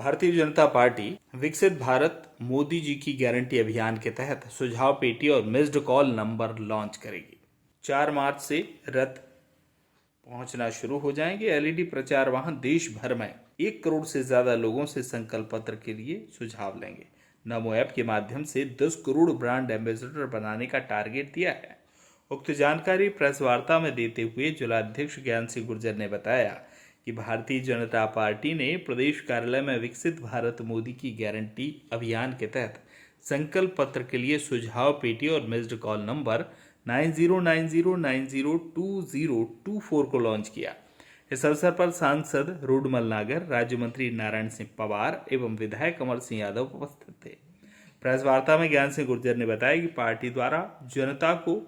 Bharatiya Janata party विकसित भारत मोदी जी की guarantee अभियान के तहत सुझाव पेटी और मिस्ड कॉल नंबर लॉन्च करेगी। 4 मार्च से रथ पहुंचना शुरू हो जाएंगे। एलईडी प्रचार वाहन देश भर में 1 करोड़ से ज्यादा लोगों से संकल्प पत्र के लिए सुझाव लेंगे। नमो ऐप के माध्यम से 10 करोड़ ब्रांड एम्बेसडर बनाने का टारगेट दिया है। उक्त जानकारी प्रेस वार्ता में देते हुए जिलाध्यक्ष ज्ञान सिंह गुर्जर ने बताया कि भारतीय जनता पार्टी ने प्रदेश कार्यालय में विकसित भारत मोदी की गारंटी अभियान के तहत संकल्प पत्र के लिए सुझाव पेटी और मिस्ड कॉल नंबर 9090902024 को लॉन्च किया। इस अवसर पर सांसद रोडमल नागर, राज्य मंत्री नारायण सिंह पवार एवं विधायक अमर सिंह यादव उपस्थित थे। प्रेस वार्ता में ज्ञान सिंह गुर्जर ने बताया कि पार्टी द्वारा जनता को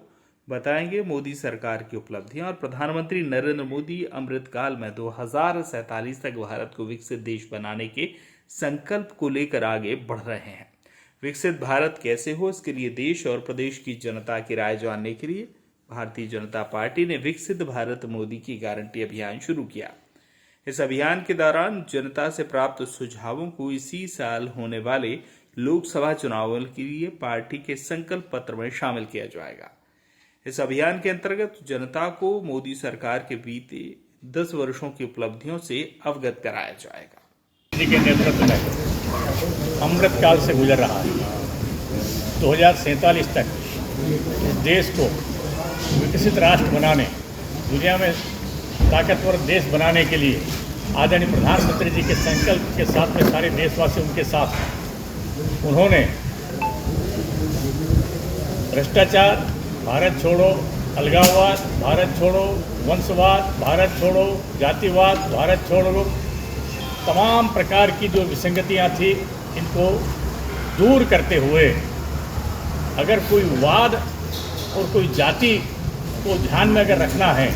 बताएंगे मोदी सरकार की उपलब्धियां और प्रधानमंत्री नरेंद्र मोदी अमृतकाल में 2047 तक भारत को विकसित देश बनाने के संकल्प को लेकर आगे बढ़ रहे हैं। विकसित भारत कैसे हो, इसके लिए देश और प्रदेश की जनता की राय जानने के लिए भारतीय जनता पार्टी ने विकसित भारत मोदी की गारंटी अभियान शुरू किया। इस अभियान के दौरान जनता से प्राप्त सुझावों को इसी साल होने वाले लोकसभा चुनावों के लिए पार्टी के संकल्प पत्र में शामिल किया जाएगा। इस अभियान के अंतर्गत जनता को मोदी सरकार के बीते 10 वर्षों की उपलब्धियों से अवगत कराया जाएगा। जी के नेतृत्व में अमृत काल से गुजर रहा है। 2047 तक इस देश को विकसित राष्ट्र बनाने, दुनिया में ताकतवर देश बनाने के लिए आदरणीय प्रधानमंत्री जी के संकल्प के साथ में सारे देशवासी उनके साथ हैं। उन्होंने भ्रष्टाचार, भारत छोड़ो, अलगाववाद, भारत छोड़ो, वंशवाद, भारत छोड़ो, जातिवाद, भारत छोड़ो, तमाम प्रकार की जो विसंगतियां थी इनको दूर करते हुए अगर कोई वाद और कोई जाति को ध्यान में अगर रखना है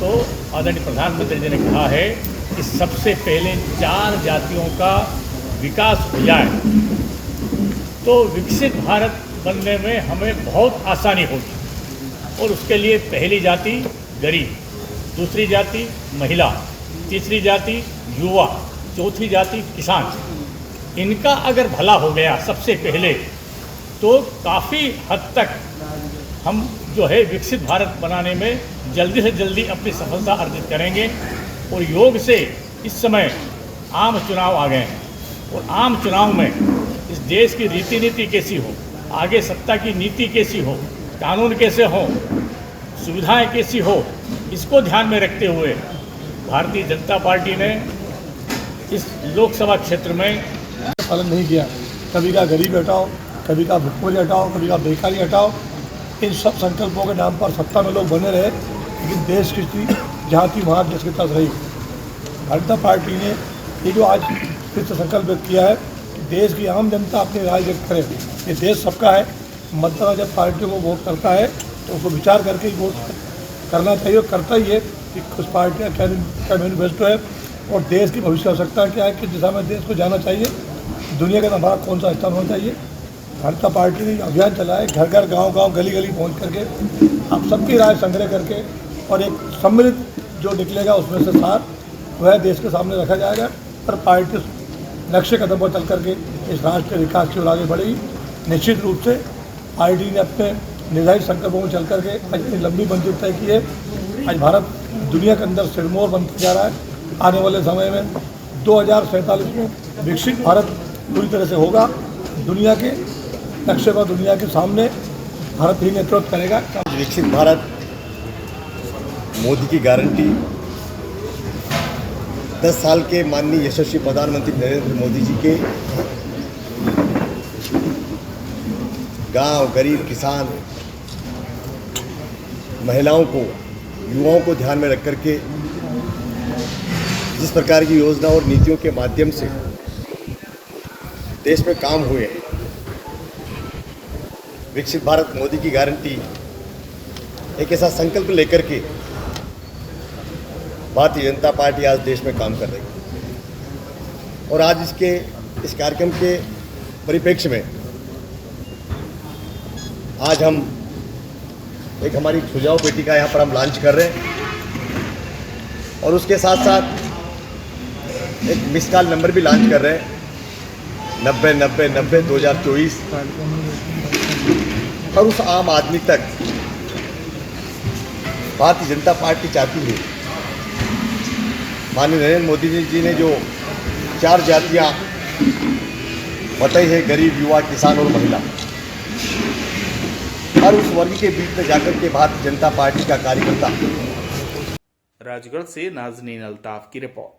तो आदरणीय प्रधानमंत्री जी ने कहा है कि सबसे पहले 4 जातियों का विकास हो जाए तो विकसित भारत बनने में हमें बहुत आसानी होगी। और उसके लिए पहली जाति गरीब, दूसरी जाति महिला, तीसरी जाति युवा, चौथी जाति किसान, इनका अगर भला हो गया सबसे पहले तो काफ़ी हद तक हम जो है विकसित भारत बनाने में जल्दी से जल्दी अपनी सफलता अर्जित करेंगे। और योग से इस समय आम चुनाव आ गए हैं और आम चुनाव में इस देश की रीति नीति कैसी हो, आगे सत्ता की नीति कैसी हो, कानून कैसे हो, सुविधाएं कैसी हो, इसको ध्यान में रखते हुए भारतीय जनता पार्टी ने इस लोकसभा क्षेत्र में पालन नहीं किया। कभी का गरीब हटाओ, कभी का भुखमरी हटाओ, कभी का बेकारी हटाओ। इन सब संकल्पों के नाम पर सत्ता में लोग बने रहे, लेकिन देश की स्थिति जहाँ थी वहाँ देश की तरफ रही। भारतीय जनता पार्टी ने ये जो आज फिर से संकल्प व्यक्त किया है कि देश की आम जनता अपनी राय व्यक्त करे। ये देश सबका है। मतदाता जब पार्टियों को वोट करता है तो उसको विचार करके ही वोट करना चाहिए, और करता ही है कि कुछ पार्टियाँ क्या मैनिफेस्टो है और देश की भविष्य आवश्यकता क्या है, किस दिशा में देश को जाना चाहिए, दुनिया के हमारा कौन सा स्थान होना चाहिए। भारतीय जनता पार्टी ने अभियान चलाया, घर घर गांव-गांव, गली-गली पहुंच करके आप सबकी राय संग्रह करके और एक सम्मिलित जो निकलेगा उसमें से सार वह देश के सामने रखा जाएगा और पार्टी नक्शे कदम पर चल करके इस राष्ट्र के विकास की ओर आगे बढ़ेगी। निश्चित रूप से पार्टी ने अपने निर्धारित संकल्पों में चल करके आज इतनी लंबी मंजिल तय की है। आज भारत दुनिया के अंदर सिरमौर बनते जा रहा है। आने वाले समय में 2047 में विकसित भारत पूरी तरह से होगा। दुनिया के नक्शे पर दुनिया के सामने भारत ही नेतृत्व करेगा। विकसित भारत मोदी की गारंटी 10 साल के माननीय यशस्वी प्रधानमंत्री नरेंद्र मोदी जी के गांव, गरीब, किसान, महिलाओं को, युवाओं को ध्यान में रख करके जिस प्रकार की योजना और नीतियों के माध्यम से देश में काम हुए हैं, विकसित भारत मोदी की गारंटी एक ऐसा संकल्प लेकर के भारतीय जनता पार्टी आज देश में काम कर रही है। और आज इस कार्यक्रम के परिप्रेक्ष्य में आज हम एक हमारी सुझाव पेटी का यहाँ पर हम लॉन्च कर रहे हैं और उसके साथ साथ एक मिस कॉल नंबर भी लॉन्च कर रहे हैं 90 2024 और उस आम आदमी तक भारतीय जनता पार्टी चाहती है माननीय नरेंद्र मोदी जी ने जो 4 जातियां बताई है, गरीब, युवा, किसान और महिला, और उस वर्ग के बीच में जाकर के भारतीय जनता पार्टी का कार्यकर्ता राजगढ़ से नाजनीन अल्ताफ की रिपोर्ट।